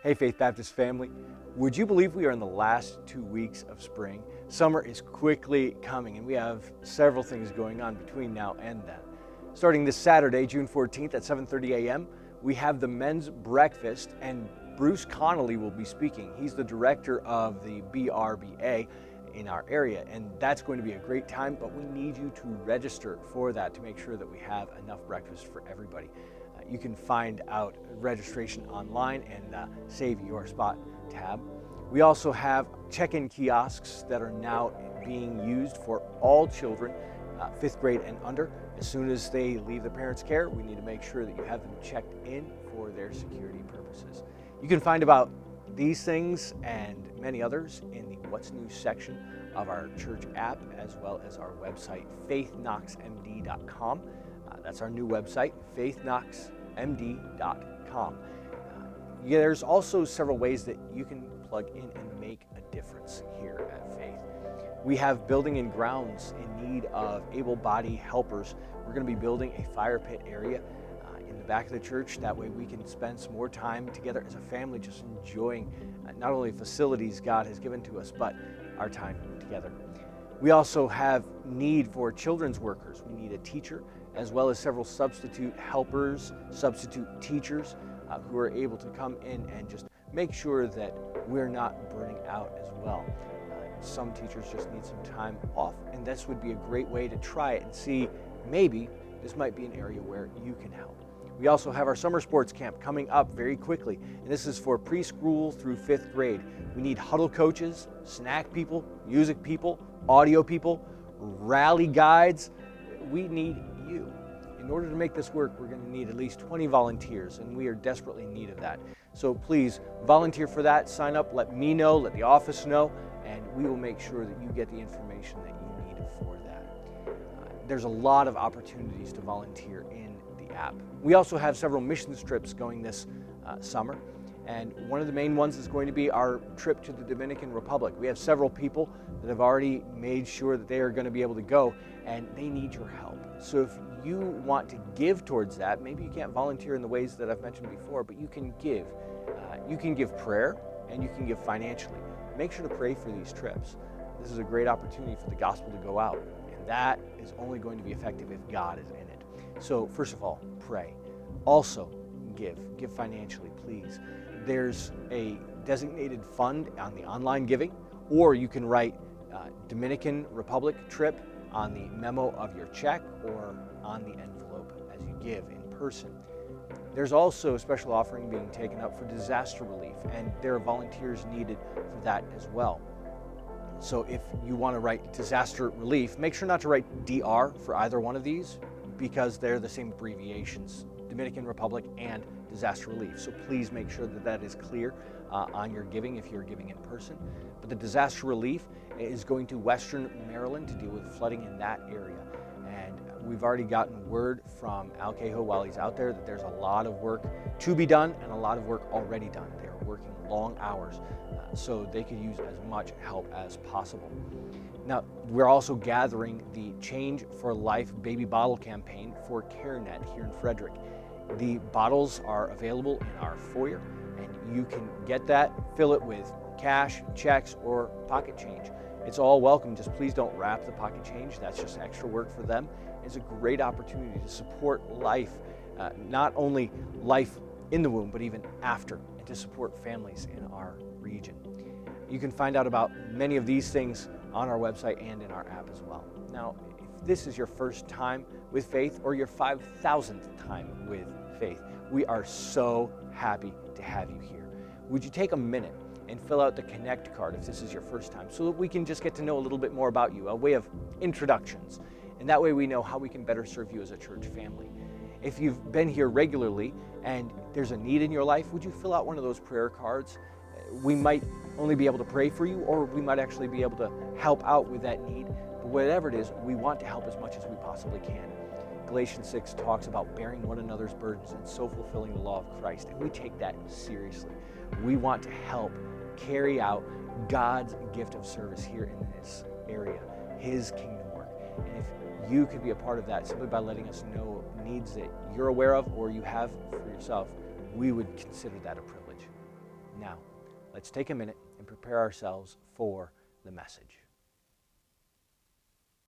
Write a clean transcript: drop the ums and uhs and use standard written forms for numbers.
Hey Faith Baptist family, would you believe we are in the last 2 weeks of spring? Summer is quickly coming and we have several things going on between now and then. Starting this Saturday, June 14th at 7:30 a.m., we have the men's breakfast and Bruce Connolly will be speaking. He's the director of the BRBA in our area, and that's going to be a great time, but we need you to register for that to make sure that we have enough breakfast for everybody. You can find out registration online and save your spot tab. We also have check-in kiosks that are now being used for all children, 5th grade and under. As soon as they leave the parents' care, we need to make sure that you have them checked in for their security purposes. You can find about these things and many others in the What's New section of our church app, as well as our website, faithknoxmd.com. That's our new website, faithknoxmd.com. There's also several ways that you can plug in and make a difference here at Faith. We have building and grounds in need of able-bodied helpers. We're going to be building a fire pit area in the back of the church. That way we can spend some more time together as a family, just enjoying not only facilities God has given to us, but our time together. We also have need for children's workers. We need a teacher, as well as several substitute helpers, substitute teachers who are able to come in and just make sure that we're not burning out as well. Some teachers just need some time off, and this would be a great way to try it and see maybe this might be an area where you can help. We also have our summer sports camp coming up very quickly, and this is for preschool through 5th grade. We need huddle coaches, snack people, music people, audio people, rally guides. We need you. In order to make this work, we're going to need at least 20 volunteers, and we are desperately in need of that. So please volunteer for that, sign up, let me know, let the office know, and we will make sure that you get the information that you need for that. There's a lot of opportunities to volunteer in the app. We also have several missions trips going this summer, and one of the main ones is going to be our trip to the Dominican Republic. We have several people that have already made sure that they are going to be able to go, and they need your help. So if you want to give towards that, maybe you can't volunteer in the ways that I've mentioned before, but you can give. You can give prayer and you can give financially. Make sure to pray for these trips. This is a great opportunity for the gospel to go out, and that is only going to be effective if God is in it. So first of all, pray. Also, give financially, please. There's a designated fund on the online giving, or you can write Dominican Republic trip on the memo of your check or on the envelope as you give in person. There's also a special offering being taken up for disaster relief, and there are volunteers needed for that as well. So if you want to write disaster relief, make sure not to write DR for either one of these, because they're the same abbreviations, Dominican Republic and disaster relief. So please make sure that that is clear on your giving if you're giving in person. But the disaster relief is going to Western Maryland to deal with flooding in that area. And we've already gotten word from Al Cajo while he's out there that there's a lot of work to be done and a lot of work already done. They're working long hours, so they could use as much help as possible. Now, we're also gathering the Change for Life baby bottle campaign for CareNet here in Frederick. The bottles are available in our foyer, and you can get that, fill it with cash, checks, or pocket change. It's all welcome, just please don't wrap the pocket change. That's just extra work for them. It's a great opportunity to support life, not only life in the womb, but even after, and to support families in our region. You can find out about many of these things on our website and in our app as well. Now, if this is your first time with Faith or your 5,000th time with Faith, we are so happy to have you here. Would you take a minute and fill out the Connect card if this is your first time, so that we can just get to know a little bit more about you, a way of introductions, and that way we know how we can better serve you as a church family. If you've been here regularly and there's a need in your life, would you fill out one of those prayer cards? We might only be able to pray for you, or we might actually be able to help out with that need. But whatever it is, we want to help as much as we possibly can. Galatians 6 talks about bearing one another's burdens and so fulfilling the law of Christ, and we take that seriously. We want to help carry out God's gift of service here in this area, His kingdom work. And if you could be a part of that simply by letting us know needs that you're aware of or you have for yourself, we would consider that a privilege. Now, let's take a minute and prepare ourselves for the message.